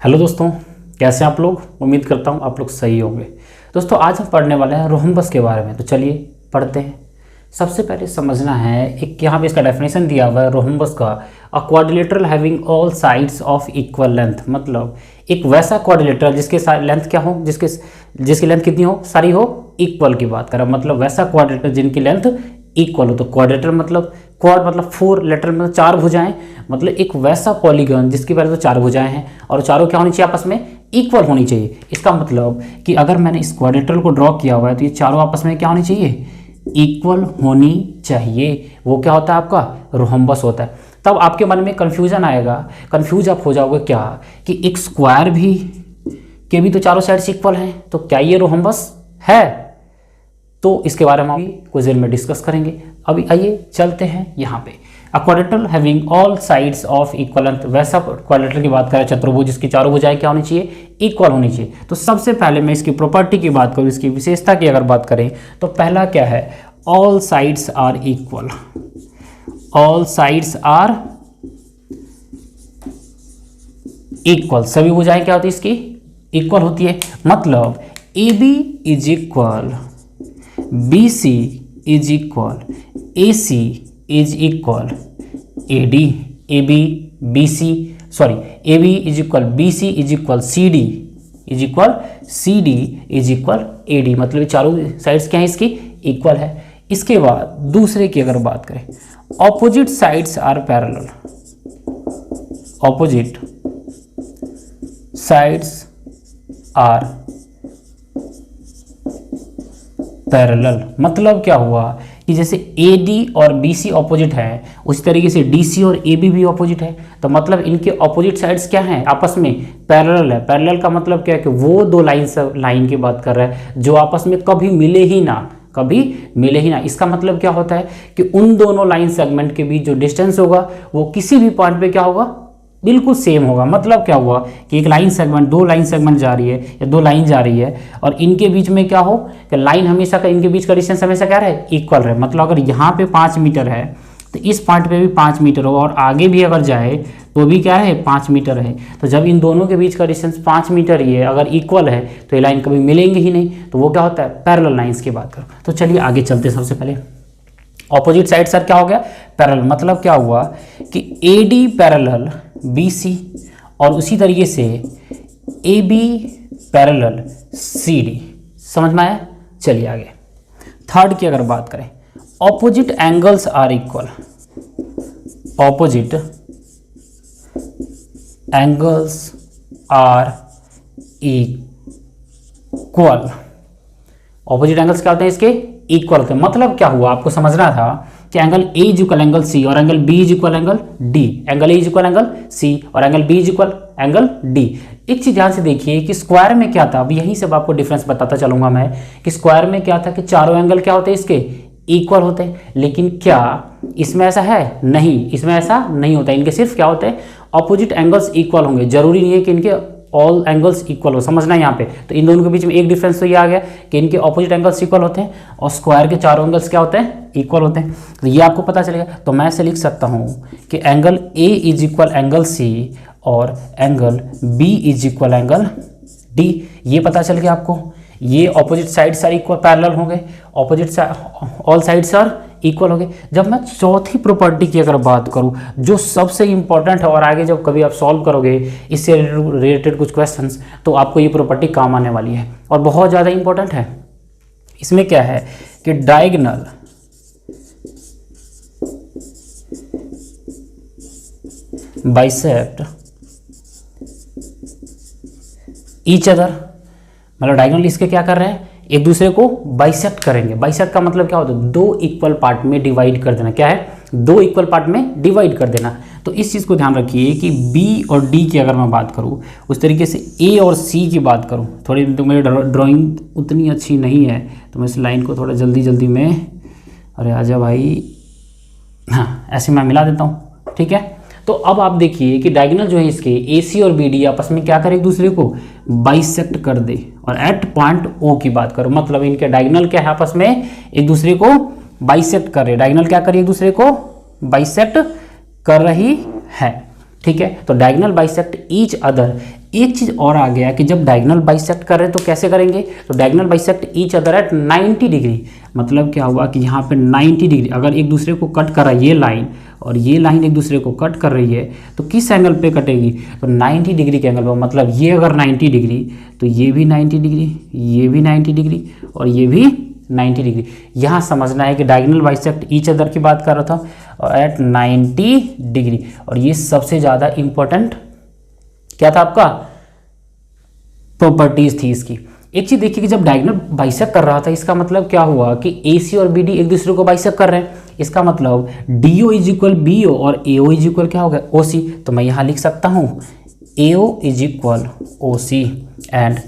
Hello दोस्तों, कैसे हैं आप लोग। उम्मीद करता हूं आप लोग सही होंगे। दोस्तों आज हम पढ़ने वाले हैं रोहम्बस के बारे में, तो चलिए पढ़ते हैं। सबसे पहले समझना है, एक यहाँ पे इसका डेफिनेशन दिया हुआ है रोहम्बस का, अ quadrilateral having all sides of equal length. मतलब एक वैसा क्वाड्रिलेटरल जिसके लेंथ क्या हो, जिसकी लेंथ कितनी हो, सारी हो इक्वल की बात करें। मतलब वैसा क्वाड्रिलेटर जिनकी लेंथ इक्वल हो। तो क्वाड्रेटर मतलब क्वाड मतलब 4, लेटर मतलब 4 भुजाएं। मतलब एक वैसा पॉलीगन जिसकी पहले तो 4 भुजाएं हैं और चारों क्या होनी चाहिए, आपस में इक्वल होनी चाहिए। इसका मतलब कि अगर मैंने इस क्वाड्रेटर को ड्रॉ किया हुआ है तो ये चारों आपस में क्या होनी चाहिए, इक्वल होनी चाहिए। वो क्या होता है, आपका रोहम्बस होता है। तब आपके मन में कन्फ्यूजन आएगा, कन्फ्यूज आप हो जाओगे क्या कि एक स्क्वायर के भी तो चारों साइड से इक्वल हैं, तो क्या ये रोहम्बस है। तो इसके बारे में हम कुछ देर में डिस्कस करेंगे। अभी आइए चलते हैं यहाँ पे। अ quadrilateral having all sides of equal length, वैसा क्वाड्रिलेटर की बात करें, चतुर्भुज जिसकी चारों भुजाएं क्या होनी चाहिए, इक्वल होनी चाहिए। तो सबसे पहले मैं इसकी प्रॉपर्टी की बात करूँ, इसकी विशेषता की अगर बात करें तो पहला क्या है, all sides are equal. All sides are equal, सभी भुजाएं क्या होती है इसकी, इक्वल होती है। मतलब A B is equal BC is equal AC is equal AD, AB BC sorry AB is equal BC is equal CD is equal CD is equal AD। मतलब ये चारों साइड्स क्या है इसकी, इक्वल है। इसके बाद दूसरे की अगर बात करें, opposite sides are parallel. Opposite sides are parallel. मतलब क्या हुआ कि जैसे AD और BC ऑपोजिट है, उसी तरीके से DC और AB भी ऑपोजिट है। तो मतलब इनके ऑपोजिट साइड्स क्या हैं, आपस में पैरेलल है। पैरेलल का मतलब क्या है कि वो दो लाइन की बात कर रहा है जो आपस में कभी मिले ही ना, कभी मिले ही ना। इसका मतलब क्या होता है कि उन दोनों लाइन सेगमेंट के बीच जो डिस्टेंस होगा वो किसी भी पॉइंट पे क्या होगा, बिल्कुल सेम होगा। मतलब क्या हुआ कि एक लाइन सेगमेंट, दो लाइन सेगमेंट जा रही है या दो लाइन जा रही है और इनके बीच में क्या हो कि लाइन हमेशा का, इनके बीच का डिस्टेंस हमेशा क्या रहे, इक्वल रहे। मतलब अगर यहाँ पे 5 मीटर है तो इस पॉइंट पे भी 5 मीटर हो और आगे भी अगर जाए तो भी क्या है, 5 मीटर है। तो जब इन दोनों के बीच का डिस्टेंस 5 मीटर ही है, अगर इक्वल है तो ये लाइन कभी मिलेंगे ही नहीं। तो वो क्या होता है, पैरेलल लाइन्स की बात करो। तो चलिए आगे चलते हैं। सबसे पहले ऑपोजिट साइड सर क्या हो गया, पैरेलल। मतलब क्या हुआ कि AD पैरेलल BC और उसी तरीके से AB पैरेलल CD। समझ में आया। चलिए आगे थर्ड की अगर बात करें, opposite angles are equal. Opposite angles are equal. Opposite angles क्या होते हैं इसके, इक्वल होते हैं। मतलब क्या हुआ, आपको समझना था कि angle A is equal angle C और angle B is equal angle D। Angle A is equal angle C और angle B is equal angle D। एक चीज ध्यान से देखिए कि स्क्वायर में क्या था, अब यहीं से आपको डिफरेंस बताता चलूंगा मैं कि स्क्वायर में क्या था कि चारों एंगल क्या होते हैं इसके, इक्वल होते हैं। लेकिन क्या इसमें ऐसा है, नहीं, इसमें ऐसा नहीं होता। इनके सिर्फ क्या होते हैं, ऑपोजिट एंगल्स इक्वल होंगे। जरूरी नहीं है कि इनके ऑल एंगल्स इक्वल हो, समझना यहाँ पे। तो इन दोनों के बीच में एक डिफरेंस तो ये आ गया कि इनके ऑपोजिट एंगल्स इक्वल होते हैं और स्क्वायर के चारों एंगल्स क्या होते हैं, इक्वल होते हैं। तो ये आपको पता चलेगा। तो मैं ऐसे लिख सकता हूँ कि angle A is equal angle C और angle B is equal angle D। ये पता चल गया आपको। ये opposite sides are equal, parallel होंगे। Opposite all sides are equal हो गए। जब मैं चौथी प्रॉपर्टी की अगर बात करूं जो सबसे इंपॉर्टेंट है और आगे जब कभी आप सॉल्व करोगे इससे रिलेटेड कुछ क्वेश्चंस, तो आपको ये प्रॉपर्टी काम आने वाली है और बहुत ज़्यादा इंपॉर्टेंट है। इसमें क्या है कि डायगोनल बाइसेक्ट ईच अदर। मतलब डायगोनल इसके क्या कर रहे हैं, एक दूसरे को बाइसेक्ट करेंगे। बाइसेक्ट का मतलब क्या होता है, दो इक्वल पार्ट में डिवाइड कर देना। क्या है, दो इक्वल पार्ट में डिवाइड कर देना। तो इस चीज़ को ध्यान रखिए कि B और D की अगर मैं बात करूँ, उस तरीके से A और C की बात करूँ, थोड़ी तो मेरी ड्राइंग उतनी अच्छी नहीं है तो मैं इस लाइन को थोड़ा जल्दी में, अरे आजा भाई, हाँ ऐसे मैं मिला देता हूँ, ठीक है। तो अब आप देखिए कि डायगोनल जो है इसके AC और BD आपस में क्या करे, एक दूसरे को बाइसेक्ट कर दे। और एट पॉइंट O की बात करो, मतलब इनके डायगोनल क्या है, आपस में एक दूसरे को बाइसेक्ट कर रहे। डायगोनल क्या करे, एक दूसरे को बाइसेक्ट कर रही है, ठीक है। तो डायगोनल बाइसेक्ट ईच अदर एक चीज़ और आ गया कि जब डायगोनल बाइसेक्ट कर रहे हैं तो कैसे करेंगे, तो diagonal bisect each other at 90 degree. मतलब क्या हुआ कि यहाँ पे 90 डिग्री अगर एक दूसरे को कट कर रहा है, ये लाइन और ये लाइन एक दूसरे को कट कर रही है, तो किस एंगल पे कटेगी, तो 90 डिग्री के एंगल पर। मतलब ये अगर 90 डिग्री तो ये भी 90 डिग्री, ये भी 90 डिग्री और ये भी 90 डिग्री। यहाँ समझना है कि डायगोनल बाइसेक्ट ईच अदर की बात कर रहा था एट 90 डिग्री। और ये सबसे ज़्यादा इम्पोर्टेंट क्या था आपका, प्रॉपर्टीज थी इसकी। एक चीज देखिए कि जब डायगोनल बाइसेक्ट कर रहा था, इसका मतलब क्या हुआ कि AC और BD एक दूसरे को बाइसेक्ट कर रहे हैं। इसका मतलब DO इज इक्वल BO और AO इज इक्वल क्या हो गया, OC। तो मैं यहाँ लिख सकता हूँ AO is equal OC and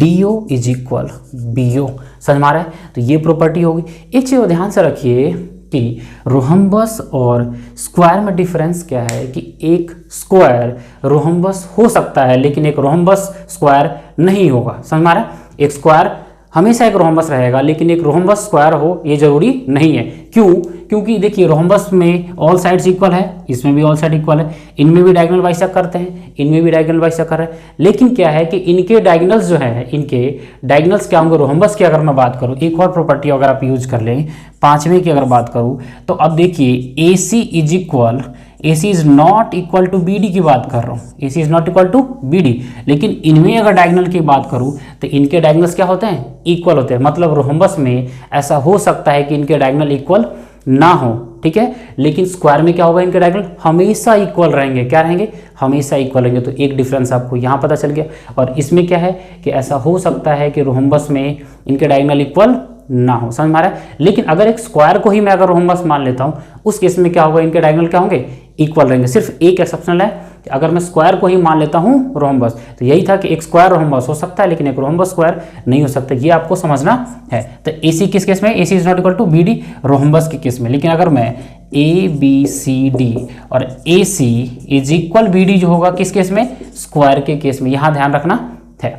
DO is equal BO। समझ में आ रहा है, तो ये प्रॉपर्टी होगी। एक चीज़ ध्यान से रखिए कि रोहम्बस और स्क्वायर में डिफरेंस क्या है कि एक स्क्वायर रोहम्बस हो सकता है लेकिन एक रोहम्बस स्क्वायर नहीं होगा। समझ में आ रहा है, एक स्क्वायर हमेशा एक रोहम्बस रहेगा लेकिन एक रोहम्बस स्क्वायर हो ये जरूरी नहीं है। क्यों, क्योंकि देखिए रोहम्बस में ऑल साइड्स इक्वल है, इसमें भी ऑल साइड इक्वल है, इनमें भी डायगोनल बाइसेक्ट करते हैं, इनमें भी डायगोनल बाइसेक्ट कर रहे हैं। लेकिन क्या है कि इनके डायगोनल्स जो है, इनके डायगोनल्स क्या होंगे, रोहम्बस की अगर मैं बात करूं, एक और प्रॉपर्टी अगर आप यूज कर लें, पांचवें की अगर बात करूं, तो अब देखिए AC is equal, AC is not equal to BD की बात कर रहा हूँ, AC is not equal to BD। लेकिन इनमें अगर डायगोनल की बात करूँ तो इनके डायगोनल्स क्या होते हैं, इक्वल होते हैं। मतलब रोहम्बस में ऐसा हो सकता है कि इनके डायगोनल इक्वल ना हो, ठीक है, लेकिन स्क्वायर में क्या होगा, इनके डायगोनल हमेशा इक्वल रहेंगे। क्या रहेंगे, हमेशा इक्वल रहेंगे। तो एक डिफरेंस आपको यहाँ पता चल गया। और इसमें क्या है कि ऐसा हो सकता है कि रोहम्बस में इनके डायगोनल इक्वल ना हो। समझ में आ रहा है। लेकिन अगर एक स्क्वायर को ही मैं अगर रोहम्बस मान लेता हूँ, उस केस में क्या होगा, इनके डायगोनल क्या होंगे, इक्वल रहेंगे। सिर्फ एक एक्सेप्शनल है कि अगर मैं स्क्वायर को ही मान लेता हूँ रोहम्बस, तो यही था कि एक स्क्वायर रोहम्बस हो सकता है लेकिन एक रोहम्बस स्क्वायर नहीं हो सकता। ये आपको समझना है। तो AC किस केस में, AC is not equal to BD rhombus के केस में। लेकिन अगर मैं ABCD और AC इज इक्वल BD जो होगा किस केस में, स्क्वायर के केस में। यहाँ ध्यान रखना है,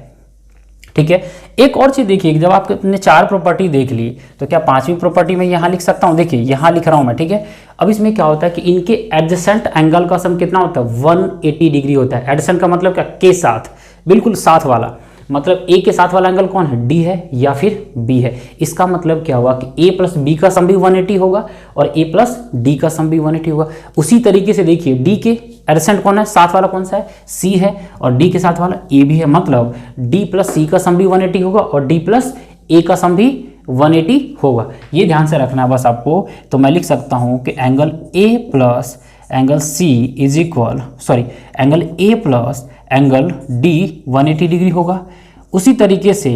ठीक है। एक और चीज देखिए, जब आपने 4 प्रॉपर्टी देख ली तो क्या 5वीं प्रॉपर्टी में यहाँ लिख सकता हूँ। देखिए यहाँ लिख रहा हूँ मैं, ठीक है। अब इसमें क्या होता है कि इनके एडजेसेंट एंगल का सम कितना होता है, 180 डिग्री होता है। एडजेसेंट का मतलब क्या, के साथ, बिल्कुल साथ वाला। मतलब A के साथ वाला एंगल कौन है, D है या फिर B है। इसका मतलब क्या हुआ कि A प्लस B का सम भी 180 होगा और A प्लस D का सम भी 180 होगा। उसी तरीके से देखिए D के एडजेसेंट कौन है, साथ वाला कौन सा है, C है, और D के साथ वाला A भी है। मतलब D प्लस C का सम भी 180 होगा और D प्लस A का सम भी 180 होगा। ये ध्यान से रखना है बस आपको। तो मैं लिख सकता हूँ कि angle A plus angle C is equal, sorry, angle A plus angle D 180 degree होगा। उसी तरीके से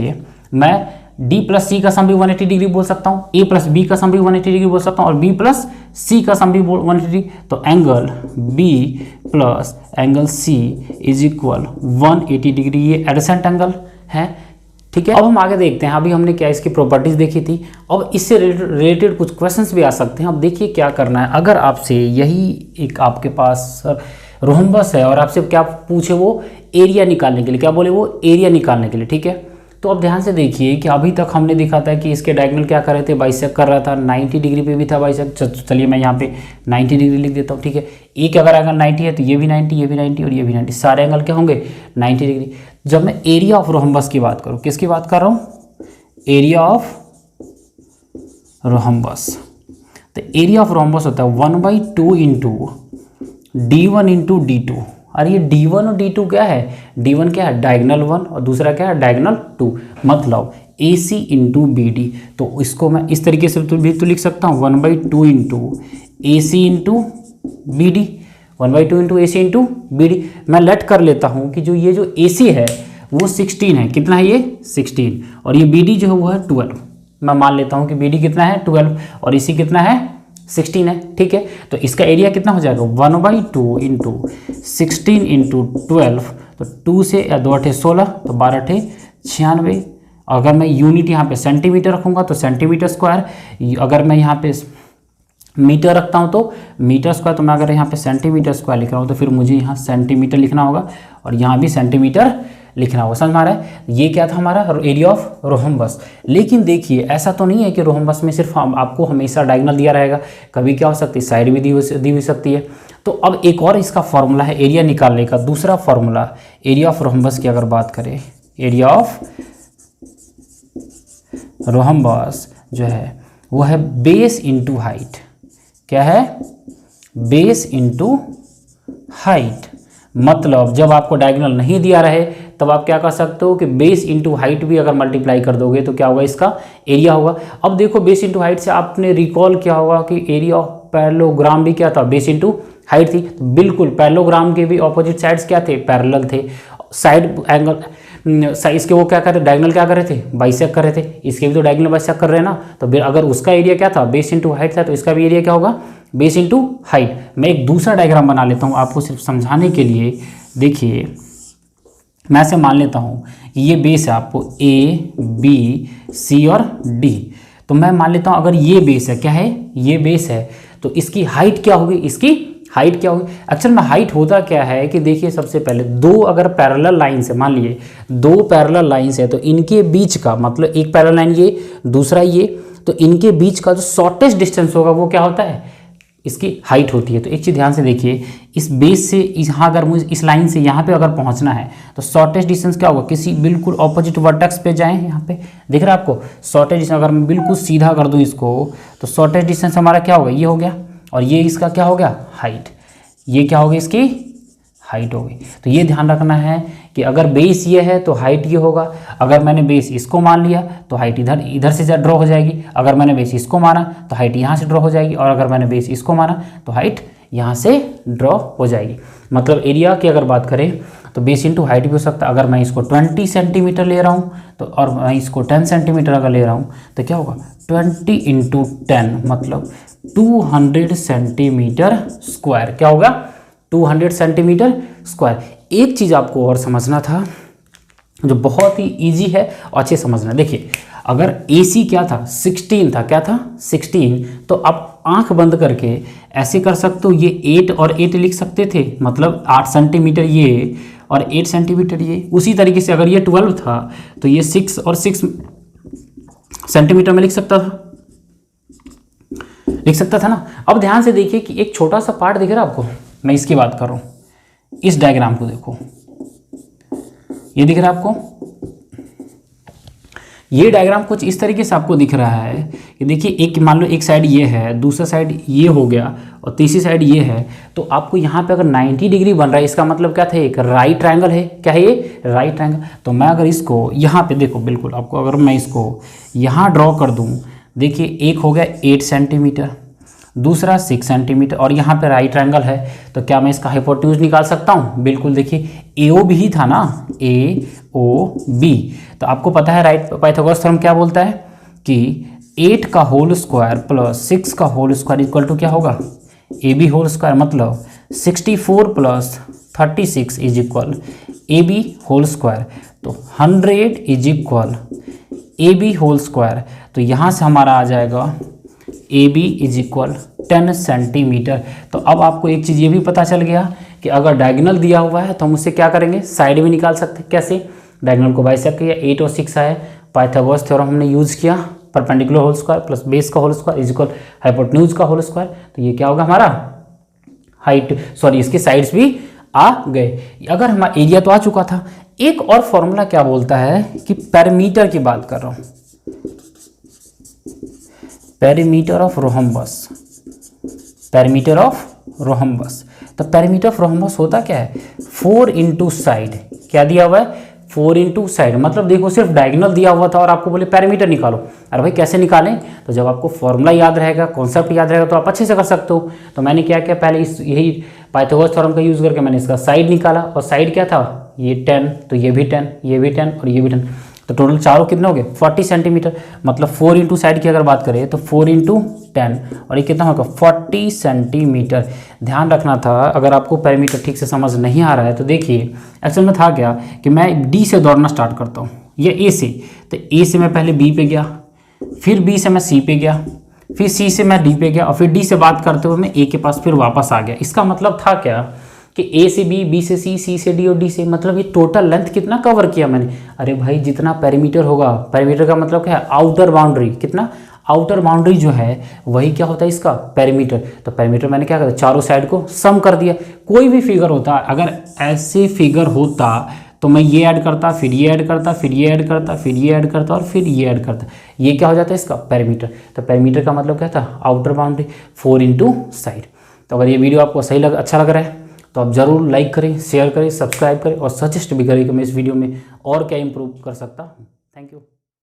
मैं D प्लस C का सम भी 180 डिग्री बोल सकता हूँ, A प्लस B का सम भी 180 डिग्री बोल सकता हूँ और B प्लस C का सम भी 180 डिग्री। तो angle B plus angle C is equal 180 degree. ये एडजेसेंट एंगल है, ठीक है। अब हम आगे देखते हैं। अभी हमने क्या इसकी प्रॉपर्टीज देखी थी। अब इससे रिलेटेड कुछ क्वेश्चंस भी आ सकते हैं। अब देखिए क्या करना है। अगर आपसे यही एक आपके पास रोहम्बस है और आपसे क्या पूछे, वो एरिया निकालने के लिए, क्या बोले, वो एरिया निकालने के लिए, ठीक है। तो अब ध्यान से देखिए कि अभी तक हमने देखा था कि इसके डायगोनल क्या कर रहे थे, बाइसेक्ट कर रहा था। 90 डिग्री पे भी था बाइसेक्ट। चलिए मैं यहाँ पे 90 डिग्री लिख देता हूँ, ठीक है। एक अगर एंगल 90 है तो ये भी 90, ये भी 90 और ये भी 90, सारे एंगल क्या होंगे, 90 डिग्री। जब मैं एरिया ऑफ रोहम्बस की बात करूँ, किसकी बात कर रहा हूँ, एरिया ऑफ रोहम्बस। तो एरिया ऑफ रोहम्बस होता है 1/2 इंटू D1 इंटू D2। और ये D1 और D2 क्या है, D1 क्या है, डायगोनल 1 और दूसरा क्या है, डायगोनल 2। मतलब AC इंटू BD। तो इसको मैं इस तरीके से भी तो लिख सकता हूँ 1/2 into AC into BD, 1/2 into AC into BD। मैं लेट कर लेता हूँ कि जो ये जो AC है वो 16 है। कितना है ये, 16, और ये BD जो है वो है 12। मैं मान लेता हूँ कि BD कितना है, 12, और AC कितना है, 16 है, ठीक है। तो इसका एरिया कितना हो जाएगा, 1/2 इंटू 16 इंटू 12। तो 2 से 2 8 16, तो 12 8 96। अगर मैं यूनिट यहाँ पे सेंटीमीटर रखूँगा तो सेंटीमीटर स्क्वायर। अगर मैं यहाँ पे मीटर रखता हूँ तो मीटर स्क्वायर। तो मैं अगर यहाँ पे सेंटीमीटर स्क्वायर लिख रहा हूँ तो फिर मुझे यहाँ सेंटीमीटर लिखना होगा और यहाँ भी सेंटीमीटर लिखना होगा। समझ में आ रहा है? ये क्या था हमारा एरिया ऑफ रोहम्बस। लेकिन देखिए ऐसा तो नहीं है कि रोहम्बस में सिर्फ आपको हमेशा डायगोनल दिया रहेगा, कभी क्या हो सकती है साइड भी दी हुई सकती है। तो अब एक और इसका फॉर्मूला है एरिया निकालने का, दूसरा फॉर्मूला एरिया ऑफ रोहम्बस की अगर बात करें, एरिया ऑफ रोहम्बस जो है वो है बेस इंटू हाइट। क्या है? Base into height. मतलब जब आपको डायगोनल नहीं दिया रहे तब आप क्या कर सकते हो कि बेस इंटू हाइट भी अगर मल्टीप्लाई कर दोगे तो क्या होगा, इसका एरिया होगा। अब देखो बेस इंटू हाइट से आपने रिकॉल किया होगा कि एरिया ऑफ पैरेललोग्राम भी क्या था, बेस इंटू हाइट थी। तो बिल्कुल पैरेललोग्राम के भी ऑपोजिट साइड्स क्या थे, पैरेलल थे। साइड एंगल इसके वो क्या कर रहे, डायगोनल क्या कर रहे थे, बाइसेक्ट कर रहे थे। इसके भी तो डायगोनल बाइसेक्ट कर रहे हैं ना। तो फिर अगर उसका एरिया क्या था, बेस इंटू हाइट था, तो इसका भी एरिया क्या होगा, बेस इंटू हाइट। मैं एक दूसरा डायग्राम बना लेता हूँ आपको सिर्फ समझाने के लिए। देखिए मैं ऐसे मान लेता हूँ कि ये बेस है आपको ए बी सी और डी। तो मैं मान लेता हूँ अगर ये बेस है, क्या है, ये बेस है, तो इसकी हाइट क्या होगी, इसकी हाइट क्या होगी। एक्चुअल में हाइट होता क्या है कि देखिए सबसे पहले दो अगर पैरेलल लाइन है, मान लिए दो पैरेलल लाइंस है, तो इनके बीच का मतलब एक पैरेलल लाइन ये, दूसरा ये, तो इनके बीच का जो शॉर्टेस्ट डिस्टेंस होगा वो क्या होता है, इसकी हाइट होती है। तो एक चीज़ ध्यान से देखिए, इस बेस से यहाँ अगर मुझे इस लाइन से यहाँ पे अगर पहुँचना है तो शॉर्टेस्ट डिस्टेंस क्या होगा, किसी बिल्कुल ऑपोजिट वर्टेक्स पे जाएं। यहाँ पे दिख रहा है आपको शॉर्टेस्ट डिस्टेंस, अगर मैं बिल्कुल सीधा कर दूँ इसको तो शॉर्टेस्ट डिस्टेंस हमारा क्या होगा, ये हो गया, और ये इसका क्या हो गया, हाइट। ये क्या होगी, इसकी हाइट होगी। तो ये ध्यान रखना है कि अगर बेस ये है तो हाइट ये होगा। अगर मैंने बेस इसको मान लिया तो हाइट इधर से ड्रॉ हो जाएगी। अगर मैंने बेस इसको माना तो हाइट यहाँ से ड्रॉ हो जाएगी, और अगर मैंने बेस इसको माना तो हाइट यहाँ से ड्रॉ हो जाएगी। मतलब एरिया की अगर बात करें तो बेस इंटू हाइट भी हो सकता है। अगर मैं इसको 20 सेंटीमीटर ले रहा हूँ तो, और मैं इसको 10 सेंटीमीटर अगर ले रहा हूँ तो क्या होगा, 20 इंटू 10 मतलब 200 सेंटीमीटर स्क्वायर। क्या होगा, 200 सेंटीमीटर स्क्वायर। एक चीज़ आपको और समझना था जो बहुत ही इजी है और अच्छे समझना। देखिए अगर AC क्या था, 16 था, क्या था 16, तो आप आंख बंद करके ऐसे कर सकते हो, ये 8 और 8 लिख सकते थे, मतलब 8 सेंटीमीटर ये और 8 सेंटीमीटर ये। उसी तरीके से अगर ये 12 था तो ये 6 और 6 सेंटीमीटर में लिख सकता था ना। अब ध्यान से देखिए कि एक छोटा सा पार्ट दिख रहा है आपको, मैं इसकी बात कर रहा हूँ। इस डायग्राम को देखो, ये दिख रहा है आपको। ये डायग्राम कुछ इस तरीके से आपको दिख रहा है कि देखिए एक मान लो एक साइड ये है, दूसरा साइड ये हो गया और तीसरी साइड ये है। तो आपको यहाँ पे अगर 90 डिग्री बन रहा है, इसका मतलब क्या था, एक राइट ट्रायंगल है। क्या है ये, राइट ट्रायंगल। तो मैं अगर इसको यहाँ पे देखो, बिल्कुल आपको अगर मैं इसको यहाँ ड्रॉ कर दूँ, देखिए एक हो गया 8 सेंटीमीटर, दूसरा 6 सेंटीमीटर, और यहाँ पे राइट ट्रायंगल है। तो क्या मैं इसका हाइपोटेन्यूज निकाल सकता हूँ, बिल्कुल। देखिए AOB ही था ना, AOB। तो आपको पता है राइट पाइथागोरस थ्योरम क्या बोलता है कि 8 का होल स्क्वायर प्लस 6 का होल स्क्वायर इक्वल टू क्या होगा, AB होल स्क्वायर। मतलब 64 plus 36 is equal AB whole square. तो 100 is equal AB whole square. तो यहाँ से हमारा आ जाएगा AB इज इक्वल 10 सेंटीमीटर। तो अब आपको एक चीज़ ये भी पता चल गया कि अगर डायगोनल दिया हुआ है तो हम उससे क्या करेंगे, साइड भी निकाल सकते हैं। कैसे, डायगोनल को बाइसेक्ट किया, 8 और 6 आए, पाइथागोरस थ्योरम हमने यूज़ किया, perpendicular whole square plus base का whole square is equal hypotenuse का होल स्क्वायर। तो ये क्या होगा हमारा हाइट, सॉरी इसके साइड्स भी आ गए। अगर हमारा एरिया तो आ चुका था, एक और फॉर्मूला क्या बोलता है कि पेरीमीटर की बात कर रहा हूँ, perimeter of rhombus, perimeter of rhombus. तो पेरीमीटर ऑफ रोहम्बस होता क्या है, 4 इंटू साइड। क्या दिया हुआ है, 4 इंटू साइड। मतलब देखो सिर्फ डायगोनल दिया हुआ था और आपको बोले पेरीमीटर निकालो। अरे भाई कैसे निकालें, तो जब आपको फॉर्मूला याद रहेगा, कॉन्सेप्ट याद रहेगा तो आप अच्छे से कर सकते हो। तो मैंने क्या किया, पहले इस यही पाइथागोरस थ्योरम का यूज़ करके मैंने इसका साइड निकाला, और साइड क्या था, ये 10, तो ये भी 10, ये भी 10 और ये भी 10। तो टोटल चारों कितने हो गए, 40 सेंटीमीटर। मतलब 4 इंटू साइड की अगर बात करें तो 4 इंटू 10, और ये कितना होगा 40 सेंटीमीटर। ध्यान रखना था, अगर आपको पेरीमीटर ठीक से समझ नहीं आ रहा है तो देखिए एक्चुअल में था क्या कि मैं डी से दौड़ना स्टार्ट करता हूँ या ए से। तो ए से मैं पहले बी पे गया, फिर बी से मैं सी पे गया, फिर सी से मैं डी पे गया, और फिर डी से बात करते हुए मैं ए के पास फिर वापस आ गया। इसका मतलब था क्या कि ए से बी, बी से सी से डी और डी से, मतलब ये टोटल लेंथ कितना कवर किया मैंने। अरे भाई जितना पेरीमीटर होगा, पेरीमीटर का मतलब क्या है, आउटर बाउंड्री, कितना आउटर बाउंड्री जो है वही क्या होता है इसका पेरीमीटर। तो पेरीमीटर मैंने क्या करा, चारों साइड को सम कर दिया। कोई भी फिगर होता, अगर ऐसे फिगर होता तो मैं ये ऐड करता, फिर ये ऐड करता, फिर ये ऐड करता, फिर ये ऐड करता और फिर ये ऐड करता, ये क्या हो जाता है इसका पेरीमीटर। तो पेरीमीटर का मतलब क्या था, आउटर बाउंड्री 4 इंटू साइड। तो अगर ये वीडियो आपको अच्छा लग रहा है तो आप ज़रूर लाइक करें, शेयर करें, सब्सक्राइब करें और सजेस्ट भी करें कि मैं इस वीडियो में और क्या इंप्रूव कर सकता हूँ। Thank you.